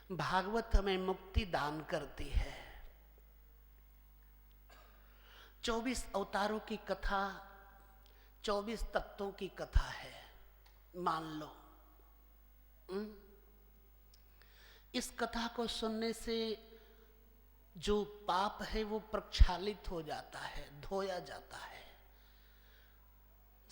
भागवत हमें मुक्ति दान करती है। 24 अवतारों की कथा 24 तत्वों की कथा है, मान लो। इस कथा को सुनने से जो पाप है वो प्रक्षालित हो जाता है, धोया जाता है।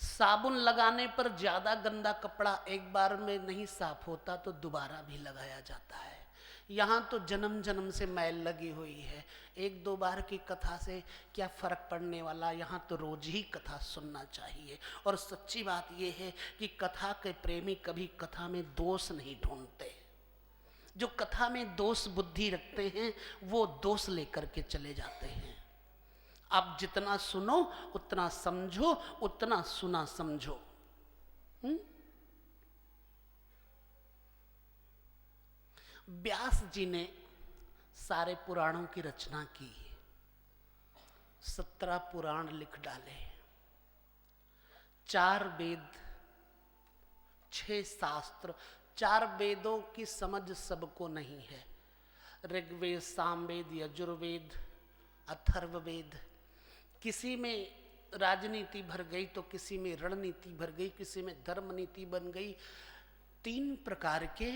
साबुन लगाने पर ज्यादा गंदा कपड़ा एक बार में नहीं साफ होता तो दोबारा भी लगाया जाता है। यहाँ तो जन्म जन्म से मैल लगी हुई है, एक दो बार की कथा से क्या फर्क पड़ने वाला। यहाँ तो रोज ही कथा सुनना चाहिए। और सच्ची बात यह है कि कथा के प्रेमी कभी कथा में दोष नहीं ढूंढते। जो कथा में दोष बुद्धि रखते हैं वो दोष लेकर के चले जाते हैं। आप जितना सुनो उतना समझो, उतना सुना समझो। व्यास जी ने सारे पुराणों की रचना की, 17 पुराण लिख डाले, 4 वेद, 6 शास्त्र। 4 वेदों की समझ सबको नहीं है। ऋग्वेद, सामवेद, यजुर्वेद, अथर्ववेद। किसी में राजनीति भर गई तो किसी में रणनीति भर गई, किसी में धर्म नीति बन गई। 3 प्रकार के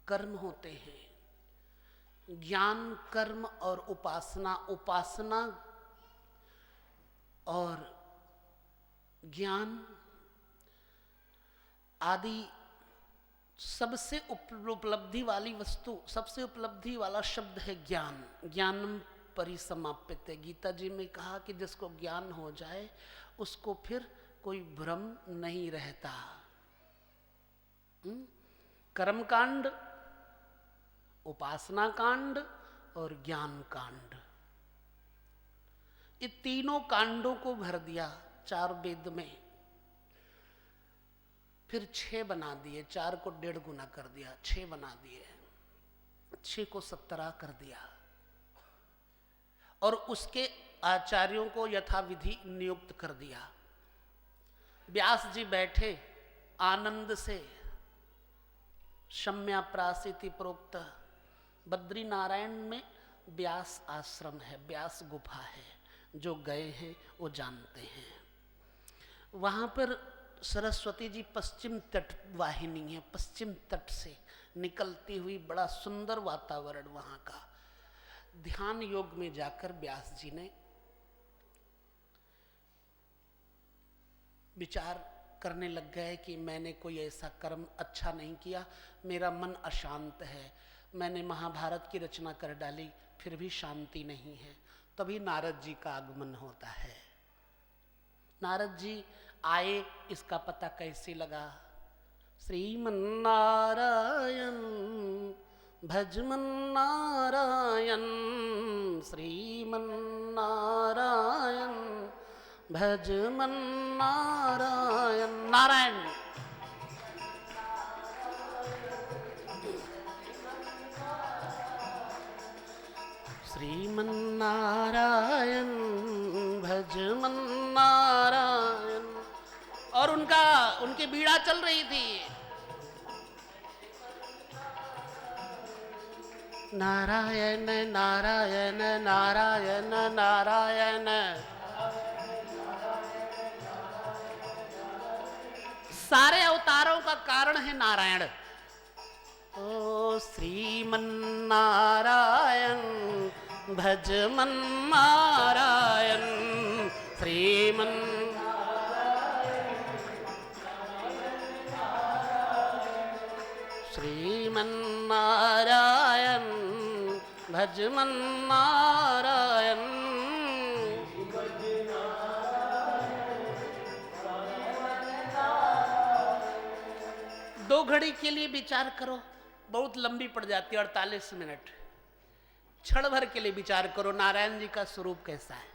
कर्म होते हैं, ज्ञान, कर्म और उपासना। उपासना और ज्ञान आदि सबसे उपलब्धि वाली वस्तु, सबसे उपलब्धि वाला शब्द है ज्ञान। ज्ञानम परिसमाप्यते। गीता जी में कहा कि जिसको ज्ञान हो जाए उसको फिर कोई भ्रम नहीं रहता। कर्म कांड, उपासना कांड और ज्ञान कांड, ये तीनों कांडों को भर दिया 4 वेद में। फिर 6 बना दिए, 4 को 1.5 गुना कर दिया, 6 बना दिए, 6 को 17 कर दिया। और उसके आचार्यों को यथाविधि नियुक्त कर दिया। व्यास जी बैठे आनंद से, शम्या प्रासिति प्रोक्त। बद्री नारायण में व्यास आश्रम है, व्यास गुफा है, जो गए हैं वो जानते हैं। वहाँ पर सरस्वती जी पश्चिम तट वाहिनी है, पश्चिम तट से निकलती हुई, बड़ा सुंदर वातावरण वहाँ का। ध्यान योग में जाकर व्यास जी ने विचार करने लग गए कि मैंने कोई ऐसा कर्म अच्छा नहीं किया, मेरा मन अशांत है, मैंने महाभारत की रचना कर डाली फिर भी शांति नहीं है। तभी नारद जी का आगमन होता है। नारद जी आए, इसका पता कैसे लगा? श्रीमन्नारायण भजमन नारायण, श्रीमन्नारायण भजमन नारायण। नारायण श्रीमन्नारायण भजमन नारायण। और उनकी बीड़ा चल रही थी। नारायण नारायण नारायण नारायण। सारे अवतारों का कारण है नारायण। ओ श्रीमन्नारायण भजमन नारायण, श्रीमन्नारायण भजमन नारायण। दो घड़ी के लिए विचार करो, बहुत लंबी पड़ जाती है, 48 मिनट। क्षण भर के लिए विचार करो नारायण जी का स्वरूप कैसा है।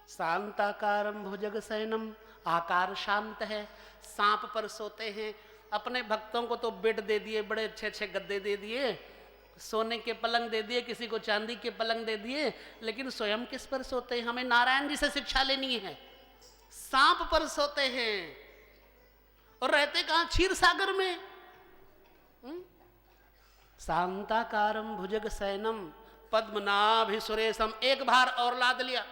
शांताकारम भुजग शयनम, आकार शांत है, सांप पर सोते हैं। अपने भक्तों को तो बेड दे दिए, बड़े अच्छे अच्छे गद्दे दे दिए, सोने के पलंग दे दिए, किसी को चांदी के पलंग दे दिए, लेकिन स्वयं किस पर सोते हैं? हमें नारायण जी से शिक्षा लेनी है। सांप पर सोते हैं और रहते कहाँ? क्षीर सागर में। शांताकारम भुजग सैनम पद्मनाभि सुरेशम। एक बार और लाद लिया,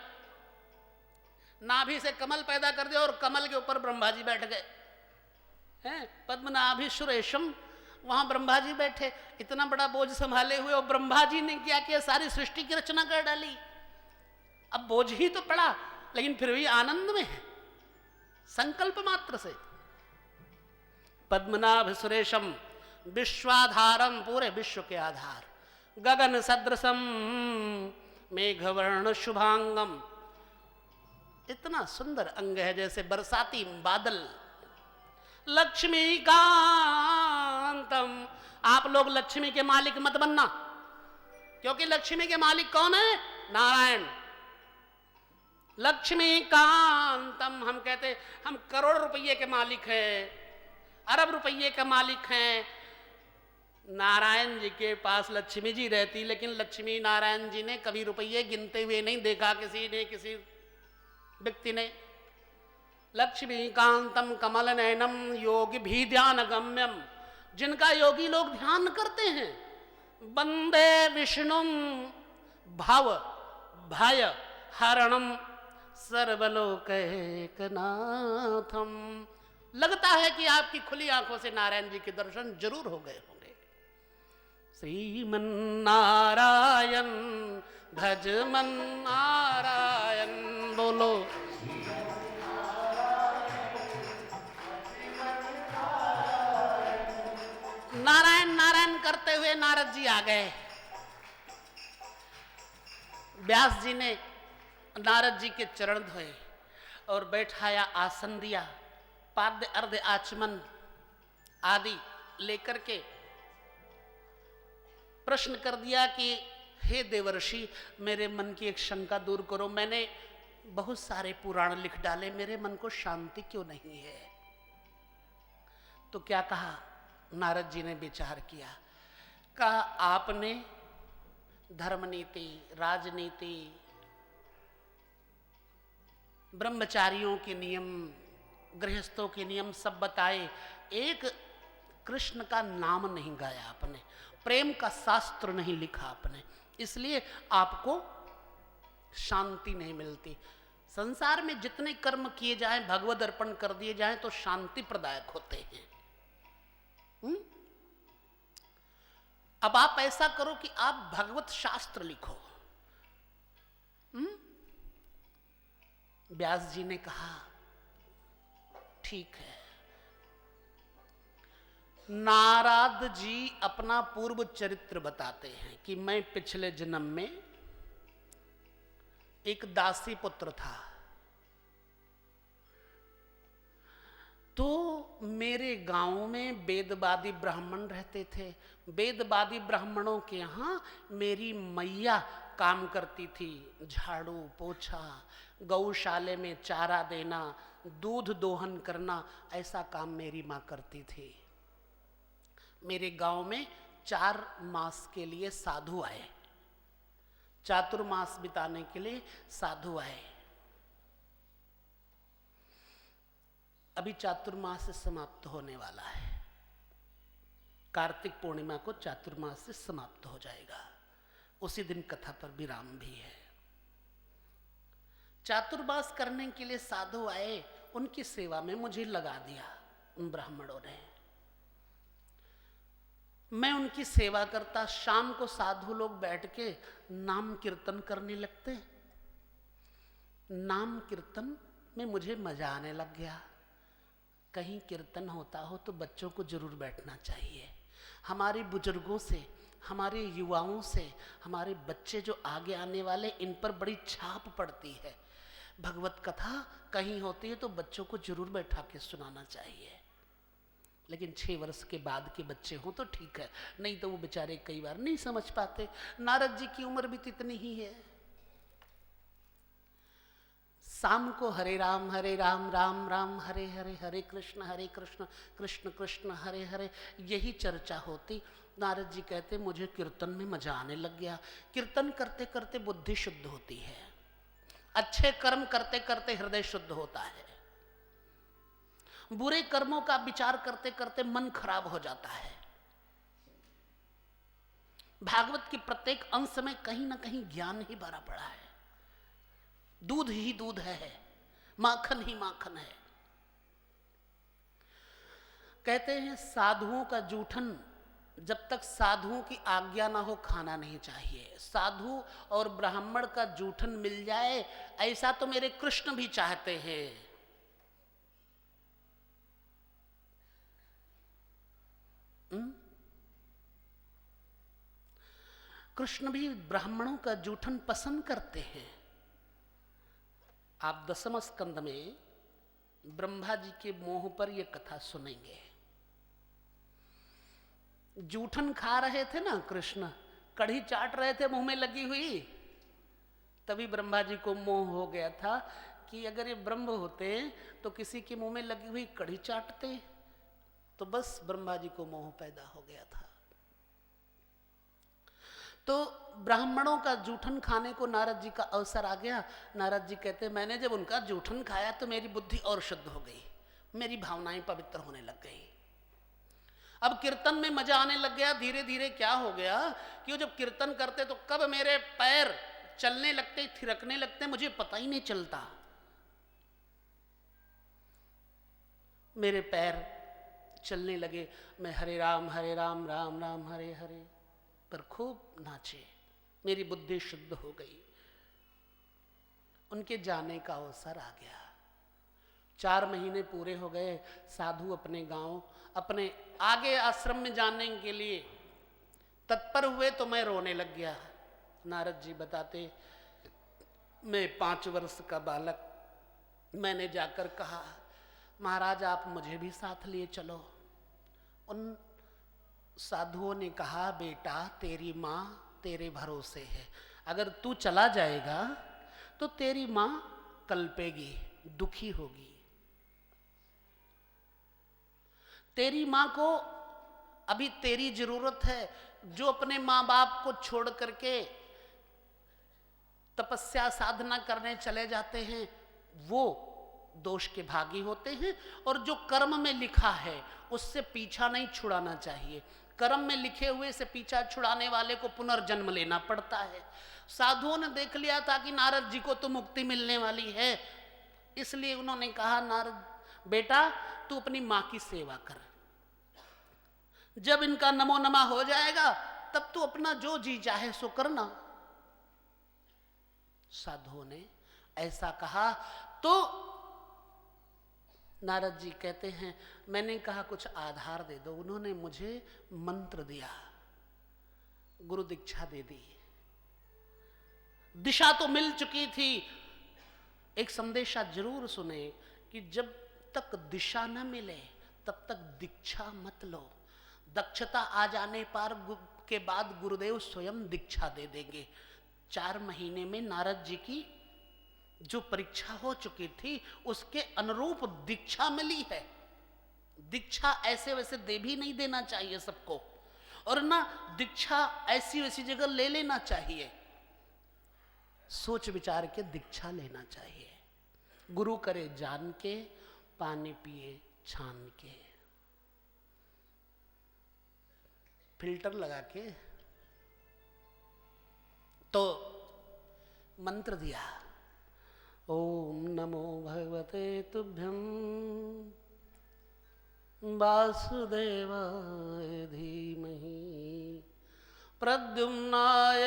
नाभि से कमल पैदा कर दिया और कमल के ऊपर ब्रह्मा जी बैठ गए हैं। पद्मनाभि सुरेशम, वहां ब्रह्मा जी बैठे, इतना बड़ा बोझ संभाले हुए, और ब्रह्मा जी ने क्या किया, सारी सृष्टि की रचना कर डाली। अब बोझ ही तो पड़ा, लेकिन फिर भी आनंद में है, संकल्प मात्र से। पद्मनाभ सुरेशम विश्वाधारम, पूरे विश्व के आधार, गगन सदृशम मेघवर्ण शुभांगम, इतना सुंदर अंग है जैसे बरसाती बादल। लक्ष्मी कांतम, आप लोग लक्ष्मी के मालिक मत बनना, क्योंकि लक्ष्मी के मालिक कौन है? नारायण। लक्ष्मी कांतम, हम कहते हम करोड़ रुपये के मालिक हैं, अरब रुपये के मालिक हैं। नारायण जी के पास लक्ष्मी जी रहती, लेकिन लक्ष्मी नारायण जी ने कभी रुपये गिनते हुए नहीं देखा किसी ने, किसी व्यक्ति ने। लक्ष्मी कांतम कमल नयनम योगी भी ध्यान गम्यम, जिनका योगी लोग ध्यान करते हैं। वंदे विष्णु भव भय हरणम सर्वलोकैकनाथम। लगता है कि आपकी खुली आंखों से नारायण जी के दर्शन जरूर हो गए होंगे। श्रीमन नारायण भज मन नारायण, बोलो नारायण नारायण करते हुए नारद जी आ गए। व्यास जी ने नारद जी के चरण धोए और बैठाया, आसन दिया, पाद्य अर्ध आचमन आदि लेकर के प्रश्न कर दिया कि हे देवर्षि, मेरे मन की एक शंका दूर करो। मैंने बहुत सारे पुराण लिख डाले, मेरे मन को शांति क्यों नहीं है? तो क्या कहा? नारद जी ने विचार किया, कहा आपने धर्मनीति, राजनीति, ब्रह्मचारियों के नियम, गृहस्थों के नियम सब बताए, एक कृष्ण का नाम नहीं गाया आपने, प्रेम का शास्त्र नहीं लिखा आपने, इसलिए आपको शांति नहीं मिलती। संसार में जितने कर्म किए जाएं, भगवद अर्पण कर दिए जाएं तो शांति प्रदायक होते हैं। अब आप ऐसा करो कि आप भगवत शास्त्र लिखो। व्यास जी ने कहा ठीक है। नारद जी अपना पूर्व चरित्र बताते हैं कि मैं पिछले जन्म में एक दासी पुत्र था, तो मेरे गांव में वेदवादी ब्राह्मण रहते थे। वेदवादी ब्राह्मणों के यहाँ मेरी मैया काम करती थी, झाड़ू पोछा, गौशाले में चारा देना, दूध दोहन करना, ऐसा काम मेरी माँ करती थी। मेरे गांव में 4 मास के लिए साधु आए, चातुर्मास बिताने के लिए साधु आए। अभी चातुर्मास समाप्त होने वाला है, कार्तिक पूर्णिमा को चातुर्मास समाप्त हो जाएगा, उसी दिन कथा पर विराम भी है। चातुर्मास करने के लिए साधु आए, उनकी सेवा में मुझे लगा दिया उन ब्राह्मणों ने। मैं उनकी सेवा करता, शाम को साधु लोग बैठ के नाम कीर्तन करने लगते। नाम कीर्तन में मुझे मजा आने लग गया। कहीं कीर्तन होता हो तो बच्चों को जरूर बैठना चाहिए। हमारे बुजुर्गों से, हमारे युवाओं से, हमारे बच्चे जो आगे आने वाले, इन पर बड़ी छाप पड़ती है। भगवत कथा कहीं होती है तो बच्चों को जरूर बैठा के सुनाना चाहिए। लेकिन 6 वर्ष के बाद के बच्चे हों तो ठीक है, नहीं तो वो बेचारे कई बार नहीं समझ पाते। नारद जी की उम्र भी इतनी ही है। शाम को हरे राम राम राम हरे हरे, हरे कृष्ण कृष्ण कृष्ण हरे हरे, यही चर्चा होती। नारद जी कहते मुझे कीर्तन में मजा आने लग गया। कीर्तन करते करते बुद्धि शुद्ध होती है, अच्छे कर्म करते करते हृदय शुद्ध होता है। बुरे कर्मों का विचार करते करते मन खराब हो जाता है। भागवत के प्रत्येक अंश में कहीं ना कहीं ज्ञान ही भरा पड़ा है। दूध ही दूध है, माखन ही माखन है। कहते हैं साधुओं का जूठन जब तक साधुओं की आज्ञा ना हो खाना नहीं चाहिए। साधु और ब्राह्मण का जूठन मिल जाए ऐसा तो मेरे कृष्ण भी चाहते हैं। कृष्ण भी ब्राह्मणों का जूठन पसंद करते हैं। आप दसम स्कंद में ब्रह्मा जी के मोह पर यह कथा सुनेंगे। जूठन खा रहे थे ना कृष्ण, कढ़ी चाट रहे थे मुंह में लगी हुई, तभी ब्रह्मा जी को मोह हो गया था कि अगर ये ब्रह्म होते तो किसी के मुंह में लगी हुई कढ़ी चाटते। तो बस ब्रह्मा जी को मोह पैदा हो गया था। तो ब्राह्मणों का जूठन खाने को नारद जी का अवसर आ गया। नारद जी कहते मैंने जब उनका जूठन खाया तो मेरी बुद्धि और शुद्ध हो गई, मेरी भावनाएं पवित्र होने लग गई। अब कीर्तन में मजा आने लग गया। धीरे धीरे क्या हो गया कि वो जब कीर्तन करते तो कब मेरे पैर चलने लगते, थिरकने लगते, मुझे पता ही नहीं चलता। मेरे पैर चलने लगे, मैं हरे राम राम राम हरे हरे पर खूब नाचे, मेरी बुद्धि शुद्ध हो गई। उनके जाने का अवसर आ गया। 4 महीने पूरे हो गए। साधु अपने गांव, अपने आगे आश्रम में जाने के लिए तत्पर हुए तो मैं रोने लग गया। नारद जी बताते, मैं 5 वर्ष का बालक, मैंने जाकर कहा महाराज आप मुझे भी साथ लिए चलो। उन साधुओं ने कहा बेटा तेरी माँ तेरे भरोसे है, अगर तू चला जाएगा तो तेरी माँ कल्पेगी, दुखी होगी। तेरी माँ को अभी तेरी जरूरत है। जो अपने माँ बाप को छोड़ करके तपस्या साधना करने चले जाते हैं वो दोष के भागी होते हैं, और जो कर्म में लिखा है उससे पीछा नहीं छुड़ाना चाहिए। कर्म में लिखे हुए से पीछा छुड़ाने वाले को पुनर्जन्म लेना पड़ता है। साधुओं ने देख लिया था कि नारद जी को तो मुक्ति मिलने वाली है, इसलिए उन्होंने कहा नारद बेटा तू अपनी माँ की सेवा कर, जब इनका नमो नमा हो जाएगा तब तू अपना जो जी चाहे सो करना। साधुओं ने ऐसा कहा तो नारद जी कहते हैं मैंने कहा कुछ आधार दे दो। उन्होंने मुझे मंत्र दिया, गुरु दीक्षा दे दी। दिशा तो मिल चुकी थी। एक संदेशा जरूर सुने कि जब तक दिशा न मिले तब तक दीक्षा मत लो। दक्षता आ जाने पर के बाद गुरुदेव स्वयं दीक्षा दे देंगे। 4 महीने में नारद जी की जो परीक्षा हो चुकी थी उसके अनुरूप दीक्षा मिली है। दीक्षा ऐसे वैसे दे भी नहीं देना चाहिए सबको, और ना दीक्षा ऐसी वैसी जगह ले लेना चाहिए। सोच विचार के दीक्षा लेना चाहिए। गुरु करे जान के, पानी पिए छान के, फिल्टर लगा के। तो मंत्र दिया, ओम नमो भगवते तुभ्यं वासुदेवाय धीमहि प्रद्युम्नाय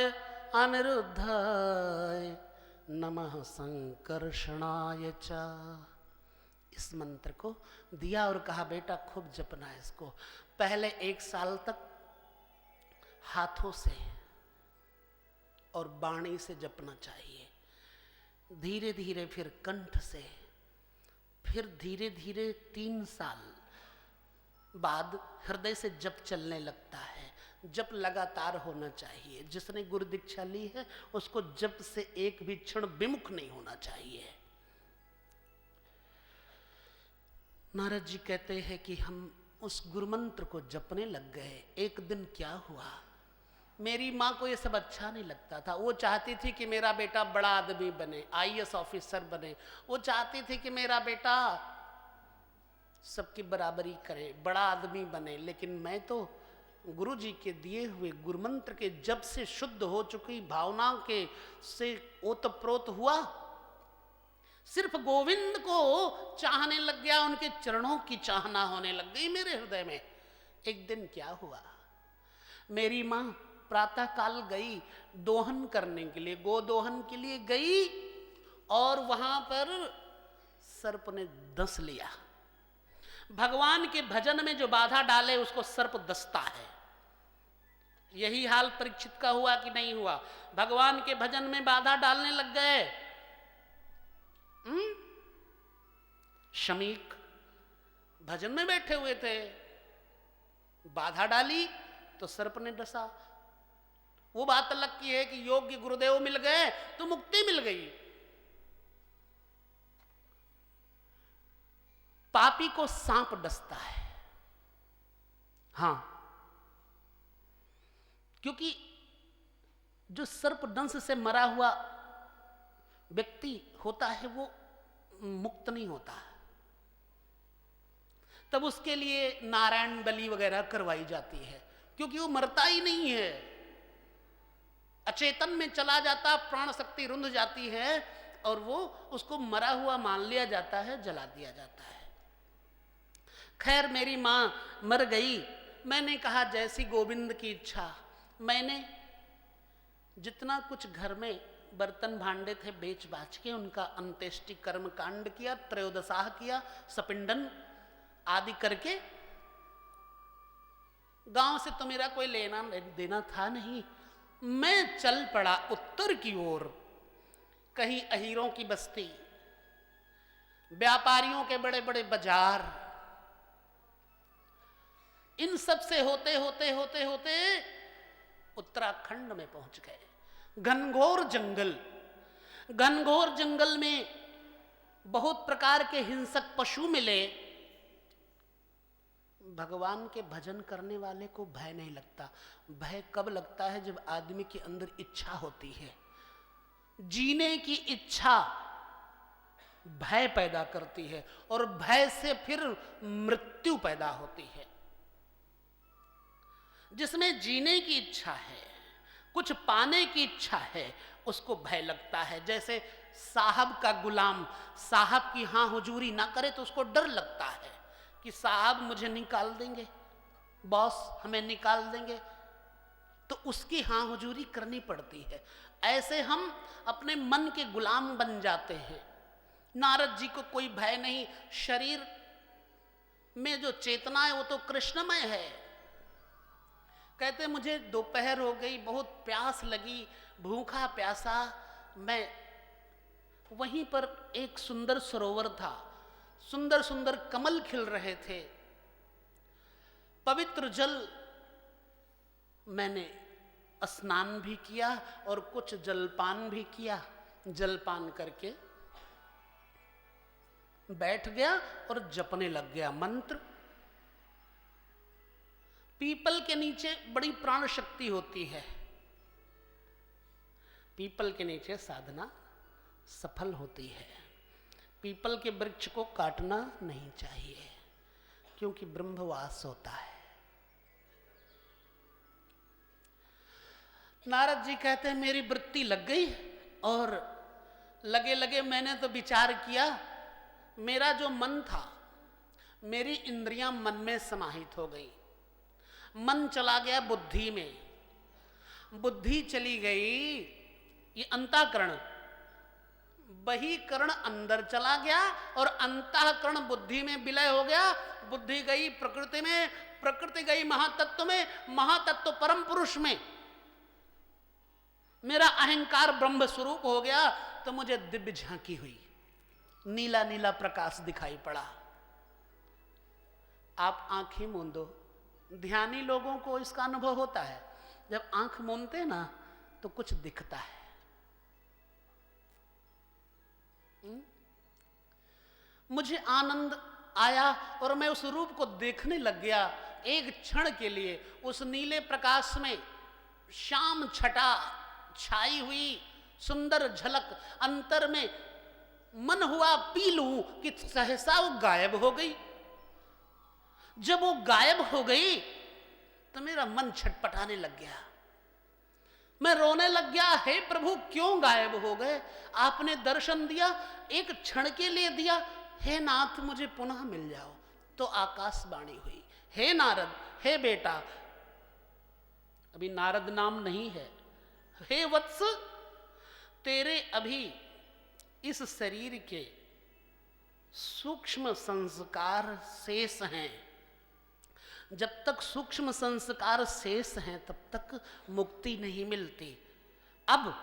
अनिरुद्धाय नमः संकर्षणाय च। इस मंत्र को दिया और कहा बेटा खूब जपना है इसको। पहले 1 साल तक हाथों से और वाणी से जपना चाहिए, धीरे धीरे फिर कंठ से, फिर धीरे धीरे 3 साल बाद हृदय से जप चलने लगता है। जप लगातार होना चाहिए। जिसने गुरु दीक्षा ली है उसको जप से एक भी क्षण विमुख नहीं होना चाहिए। नारद जी कहते हैं कि हम उस गुरु मंत्र को जपने लग गए। एक दिन क्या हुआ, मेरी माँ को ये सब अच्छा नहीं लगता था। वो चाहती थी कि मेरा बेटा बड़ा आदमी बने, IAS ऑफिसर बने। वो चाहती थी कि मेरा बेटा सबकी बराबरी करे, बड़ा आदमी बने। लेकिन मैं तो गुरु जी के दिए हुए गुरुमंत्र के जब से शुद्ध हो चुकी भावना के से ओतप्रोत हुआ, सिर्फ गोविंद को चाहने लग गया, उनके चरणों की चाहना होने लग गई मेरे हृदय में। एक दिन क्या हुआ, मेरी माँ प्रातः काल गई दोहन करने के लिए, गोदोहन के लिए गई, और वहां पर सर्प ने डस लिया। भगवान के भजन में जो बाधा डाले उसको सर्प डसता है। यही हाल परीक्षित का हुआ कि नहीं हुआ? भगवान के भजन में बाधा डालने लग गए। शमीक भजन में बैठे हुए थे, बाधा डाली तो सर्प ने डसा। वो बात अलग की है कि योग्य गुरुदेव मिल गए तो मुक्ति मिल गई। पापी को सांप डसता है, हां, क्योंकि जो सर्प दंश से मरा हुआ व्यक्ति होता है वो मुक्त नहीं होता, तब उसके लिए नारायण बलि वगैरह करवाई जाती है, क्योंकि वो मरता ही नहीं है, अचेतन में चला जाता, प्राण शक्ति रुंध जाती है और वो उसको मरा हुआ मान लिया जाता है, जला दिया जाता है। खैर मेरी मां मर गई। मैंने कहा जैसी गोविंद की इच्छा। मैंने जितना कुछ घर में बर्तन भांडे थे बेच बाच के उनका अंत्येष्टि कर्म कांड किया, त्रयोदशाह किया, सपिंडन आदि करके। गांव से तो मेरा कोई लेना देना था नहीं। मैं चल पड़ा उत्तर की ओर, कहीं अहीरों की बस्ती, व्यापारियों के बड़े बड़े बाजार, इन सब से होते होते होते होते उत्तराखंड में पहुंच गए। घनघोर जंगल, घनघोर जंगल में बहुत प्रकार के हिंसक पशु मिले। भगवान के भजन करने वाले को भय नहीं लगता। भय कब लगता है? जब आदमी के अंदर इच्छा होती है। जीने की इच्छा भय पैदा करती है और भय से फिर मृत्यु पैदा होती है। जिसमें जीने की इच्छा है, कुछ पाने की इच्छा है, उसको भय लगता है। जैसे साहब का गुलाम साहब की हां हुजूरी ना करे तो उसको डर लगता है कि साहब मुझे निकाल देंगे, बॉस हमें निकाल देंगे, तो उसकी हां हुजूरी करनी पड़ती है। ऐसे हम अपने मन के गुलाम बन जाते हैं। नारद जी को कोई भय नहीं, शरीर में जो चेतना है वो तो कृष्णमय है। कहते मुझे दोपहर हो गई, बहुत प्यास लगी, भूखा प्यासा। मैं वहीं पर एक सुंदर सरोवर था, सुंदर सुंदर कमल खिल रहे थे, पवित्र जल मैंने स्नान भी किया और कुछ जलपान भी किया। जलपान करके बैठ गया और जपने लग गया मंत्र। पीपल के नीचे बड़ी प्राण शक्ति होती है, पीपल के नीचे साधना सफल होती है। पीपल के वृक्ष को काटना नहीं चाहिए क्योंकि ब्रह्मवास होता है। नारद जी कहते हैं मेरी वृत्ति लग गई और लगे लगे मैंने तो विचार किया। मेरा जो मन था, मेरी इंद्रियां मन में समाहित हो गई, मन चला गया बुद्धि में, बुद्धि चली गई ये अंतःकरण, बहिकरण अंदर चला गया और अंतःकरण बुद्धि में विलय हो गया। बुद्धि गई प्रकृति में, प्रकृति गई महातत्व में, महातत्व परम पुरुष में। मेरा अहंकार ब्रह्म स्वरूप हो गया। तो मुझे दिव्य झांकी हुई, नीला नीला प्रकाश दिखाई पड़ा। आप आंखें मूंदो, ध्यानी लोगों को इसका अनुभव होता है। जब आंख मूंदते ना तो कुछ दिखता है। मुझे आनंद आया और मैं उस रूप को देखने लग गया। एक क्षण के लिए उस नीले प्रकाश में श्याम छटा छाई हुई सुंदर झलक, अंतर में मन हुआ पी लूं कि सहसा वो गायब हो गई। जब वो गायब हो गई तो मेरा मन छटपटाने लग गया, मैं रोने लग गया। हे प्रभु, क्यों गायब हो गए? आपने दर्शन दिया, एक क्षण के लिए दिया, हे नाथ मुझे पुनः मिल जाओ। तो आकाशवाणी हुई, हे नारद, हे बेटा, अभी नारद नाम नहीं है, हे वत्स, तेरे अभी इस शरीर के सूक्ष्म संस्कार शेष हैं। जब तक सूक्ष्म संस्कार शेष हैं तब तक मुक्ति नहीं मिलती। अब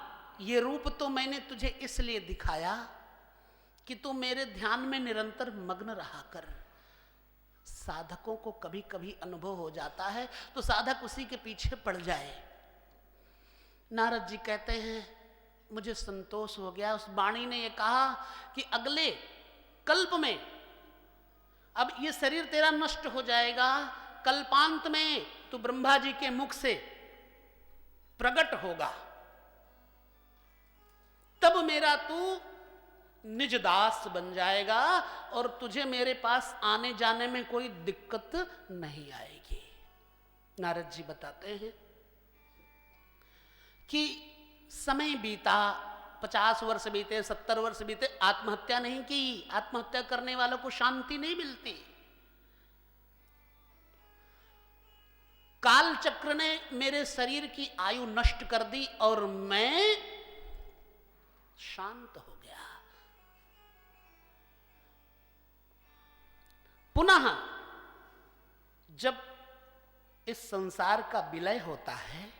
ये रूप तो मैंने तुझे इसलिए दिखाया कि तू मेरे ध्यान में निरंतर मग्न रहा कर। साधकों को कभी कभी अनुभव हो जाता है तो साधक उसी के पीछे पड़ जाए। नारद जी कहते हैं मुझे संतोष हो गया। उस वाणी ने ये कहा कि अगले कल्प में, अब ये शरीर तेरा नष्ट हो जाएगा, कल्पांत में तू ब्रह्मा जी के मुख से प्रकट होगा, तब मेरा तू निज दास बन जाएगा और तुझे मेरे पास आने जाने में कोई दिक्कत नहीं आएगी। नारद जी बताते हैं कि समय बीता, 50 वर्ष बीते, 70 वर्ष बीते, आत्महत्या नहीं की। आत्महत्या करने वालों को शांति नहीं मिलती। काल चक्र ने मेरे शरीर की आयु नष्ट कर दी और मैं शांत हो गया। पुनः जब इस संसार का विलय होता है,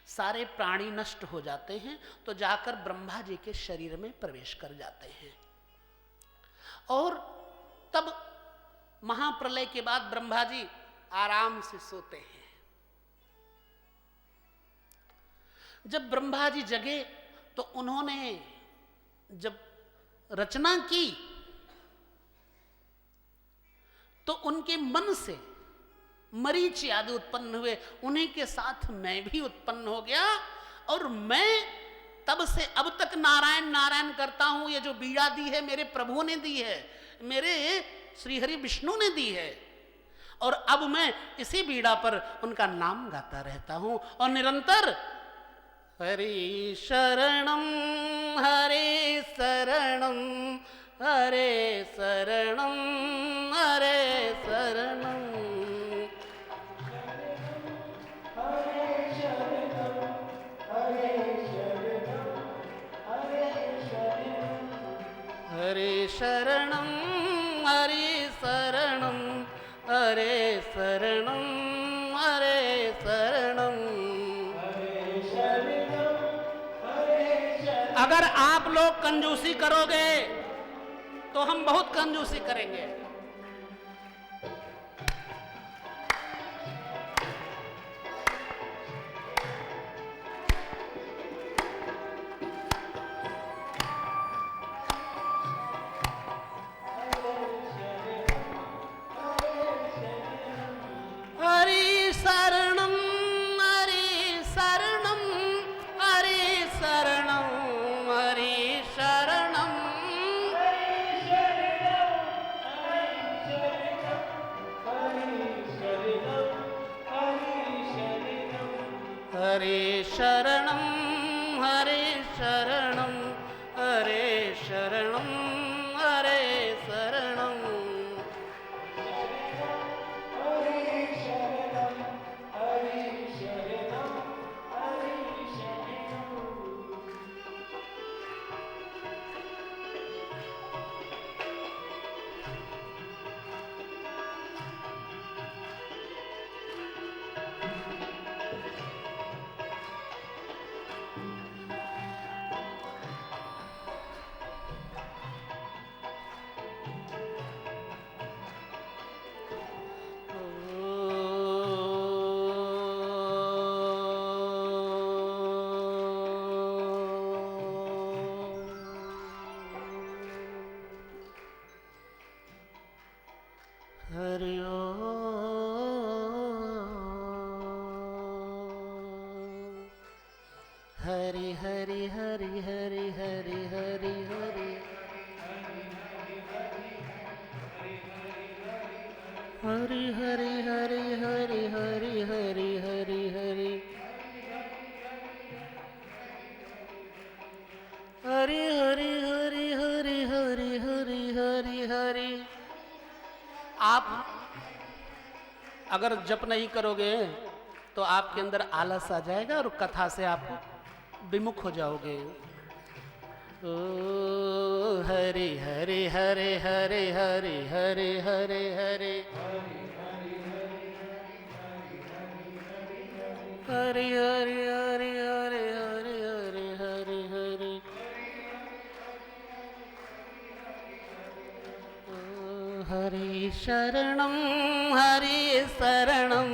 सारे प्राणी नष्ट हो जाते हैं, तो जाकर ब्रह्मा जी के शरीर में प्रवेश कर जाते हैं। और तब महाप्रलय के बाद ब्रह्मा जी आराम से सोते हैं। जब ब्रह्मा जी जगे तो उन्होंने जब रचना की तो उनके मन से मरीच आदि उत्पन्न हुए, उन्हीं के साथ मैं भी उत्पन्न हो गया। और मैं तब से अब तक नारायण नारायण करता हूं। ये जो बीड़ा दी है मेरे प्रभु ने दी है, मेरे श्रीहरि विष्णु ने दी है, और अब मैं इसी बीड़ा पर उनका नाम गाता रहता हूं और निरंतर हरि शरणम हरे शरणम हरे शरणम हरे शरणम हरे शरणम हरे शरणम हरे शरणम हरे शरणम। अगर आप लोग कंजूसी करोगे तो हम बहुत कंजूसी करेंगे। हरे शरणम हरे शरणम हरे शरणम हरे शरणम। हरि हरि हरि हरि हरि हरि हरि हरि हरि हरि हरि हरि हरि हरि अगर जप नहीं करोगे तो आपके अंदर आलस आ जाएगा और कथा से आप विमुख हो जाओगे। ओ हरे हरे हरे हरे हरे हरे हरे हरे हरे हरे हरे हरे हरे हरे हरे हरे हरे शरणं हरे शरणं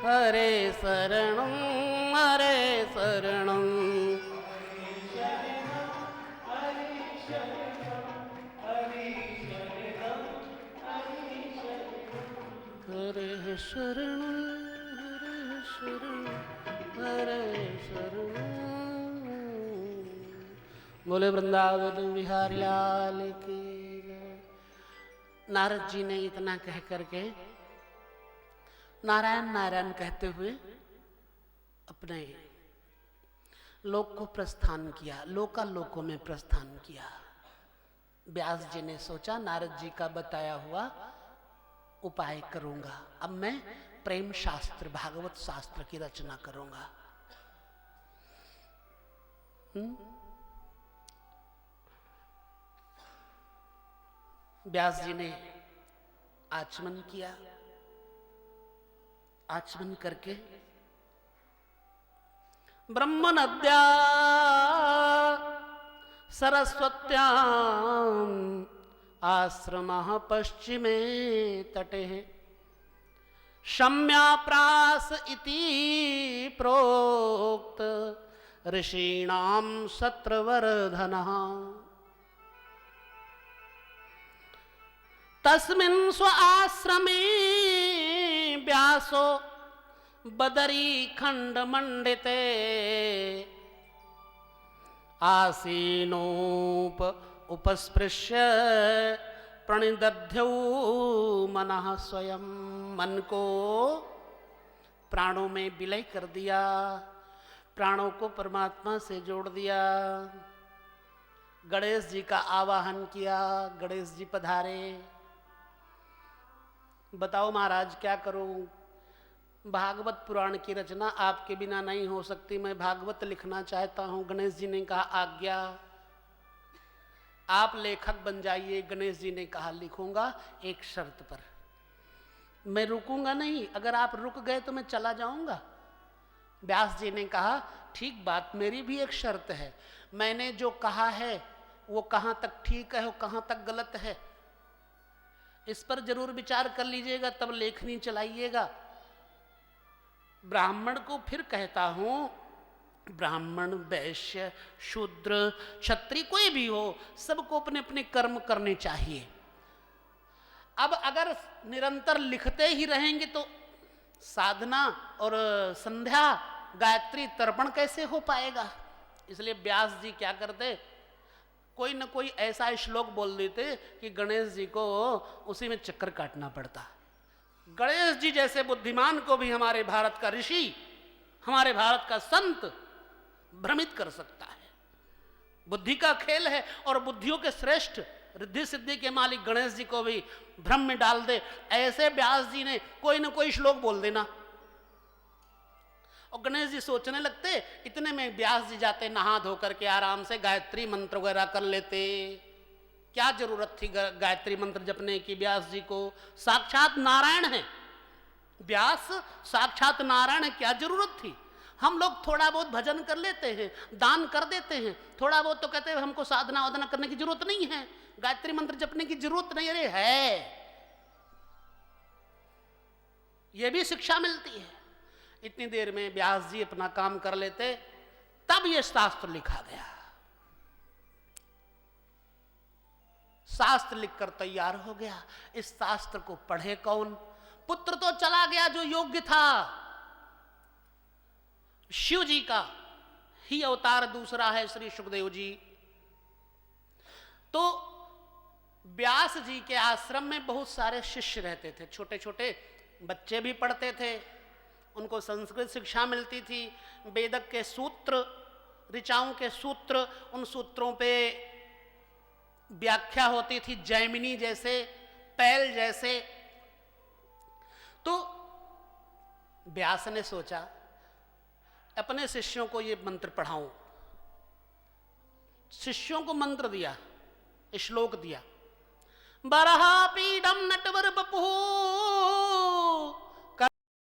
हरे शरणं हरे शरणं हरे शरणं हरे शरणं। बोले वृंदावन बिहारी लाल की जय। नारद जी ने इतना कह करके नारायण नारायण कहते हुए अपने लोक को प्रस्थान किया, लोकालोकों में प्रस्थान किया। व्यास जी ने सोचा नारद जी का बताया हुआ उपाय करूंगा, अब मैं प्रेम शास्त्र भागवत शास्त्र की रचना करूंगा। व्यास जी ने आचमन किया, आचमन करके ब्रह्म नद्या सरस्वत्याम आश्रमः पश्चिमे तटे शम्याप्रास इति प्रोक्त ऋषीणां सत्रवर्धनः तस्मिन् स्व आश्रमे व्यासो बदरी खंड मंडिते आसीनोप उपस्पृश्य प्रणिदध्यौ मनः स्वयं। मन को प्राणों में विलय कर दिया, प्राणों को परमात्मा से जोड़ दिया। गणेश जी का आवाहन किया, गणेश जी पधारे। बताओ महाराज क्या करूं, भागवत पुराण की रचना आपके बिना नहीं हो सकती, मैं भागवत लिखना चाहता हूं। गणेश जी ने कहा आज्ञा, आप लेखक बन जाइए। गणेश जी ने कहा लिखूंगा, एक शर्त पर। मैं रुकूंगा नहीं, अगर आप रुक गए तो मैं चला जाऊंगा। व्यास जी ने कहा ठीक बात, मेरी भी एक शर्त है। मैंने जो कहा है वो कहां तक ठीक है और कहां तक गलत है, इस पर जरूर विचार कर लीजिएगा, तब लेखनी चलाइएगा। ब्राह्मण को फिर कहता हूं, ब्राह्मण वैश्य शूद्र क्षत्रिय कोई भी हो, सबको अपने अपने कर्म करने चाहिए। अब अगर निरंतर लिखते ही रहेंगे तो साधना और संध्या गायत्री तर्पण कैसे हो पाएगा। इसलिए व्यास जी क्या करते, कोई न कोई ऐसा श्लोक बोल देते कि गणेश जी को उसी में चक्कर काटना पड़ता। गणेश जी जैसे बुद्धिमान को भी हमारे भारत का ऋषि, हमारे भारत का संत भ्रमित कर सकता है। बुद्धि का खेल है और बुद्धियों के श्रेष्ठ रिद्धि सिद्धि के मालिक गणेश जी को भी भ्रम में डाल दे, ऐसे व्यास जी ने कोई न कोई श्लोक बोल देना और गणेश जी सोचने लगते। इतने में व्यास जी जाते नहा धो करके आराम से गायत्री मंत्र वगैरह कर लेते। क्या जरूरत थी गायत्री मंत्र जपने की व्यास जी को, साक्षात नारायण है व्यास, साक्षात नारायण है, क्या जरूरत थी। हम लोग थोड़ा बहुत भजन कर लेते हैं, दान कर देते हैं, थोड़ा बहुत तो कहते हैं हमको साधना वाधना करने की जरूरत नहीं है, गायत्री मंत्र जपने की जरूरत नहीं। अरे है, यह भी शिक्षा मिलती है। इतनी देर में व्यास जी अपना काम कर लेते, तब यह शास्त्र लिखा गया। शास्त्र लिखकर तैयार हो गया। इस शास्त्र को पढ़े कौन, पुत्र तो चला गया जो योग्य था, शिव जी का ही अवतार दूसरा है श्री सुखदेव जी। तो व्यास जी के आश्रम में बहुत सारे शिष्य रहते थे, छोटे छोटे बच्चे भी पढ़ते थे, उनको संस्कृत शिक्षा मिलती थी। वेदक के सूत्र, ऋचाओं के सूत्र, उन सूत्रों पे व्याख्या होती थी, जैमिनी जैसे, पैल जैसे। तो व्यास ने सोचा अपने शिष्यों को ये मंत्र पढ़ाऊं। शिष्यों को मंत्र दिया, श्लोक दिया। बरहा पीडम नटवर बपू